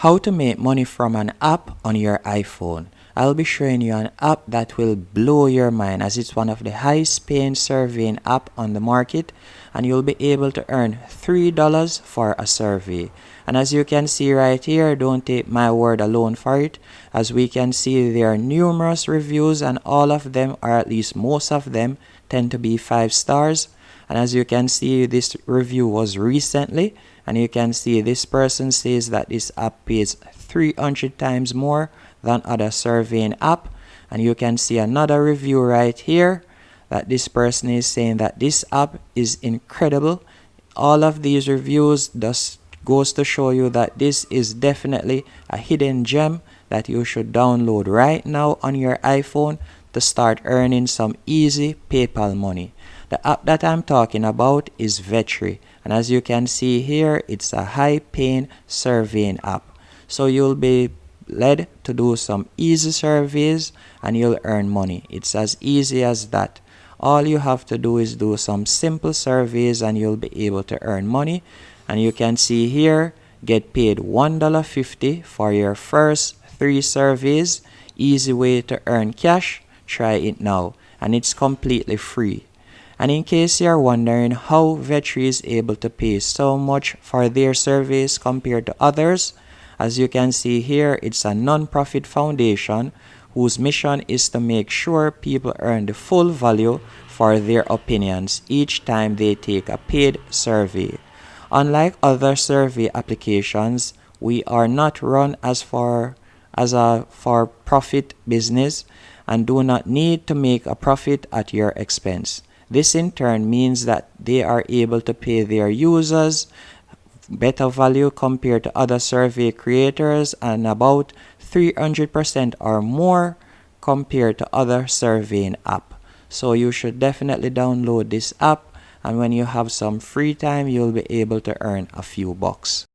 How to make money from an app on your iPhone. I'll be showing you an app that will blow your mind, as it's one of the highest paying surveying app on the market, and you'll be able to earn $3 for a survey. And as you can see right here, don't take my word alone for it. As we can see, there are numerous reviews, and all of them, or at least most of them, tend to be 5 stars. And as you can see, this review was recently, and you can see this person says that this app pays 300 times more than other surveying app. And you can see another review right here that this person is saying that this app is incredible. All of these reviews just goes to show you that this is definitely a hidden gem that you should download right now on your iPhone to start earning some easy PayPal money. The app that I'm talking about is Ventri, and as you can see here, it's a high-paying surveying app. So you'll be led to do some easy surveys and you'll earn money. It's as easy as that. All you have to do is do some simple surveys and you'll be able to earn money. And you can see here, get paid $1.50 for your first 3 surveys. Easy way to earn cash. Try it now, and it's completely free. And in case you're wondering how Ventri is able to pay so much for their surveys compared to others, as you can see here, it's a non-profit foundation whose mission is to make sure people earn the full value for their opinions each time they take a paid survey. Unlike other survey applications, we are not run as a for-profit business and do not need to make a profit at your expense. This in turn means that they are able to pay their users better value compared to other survey creators, and about 300% or more compared to other surveying app. So you should definitely download this app, and when you have some free time, you'll be able to earn a few bucks.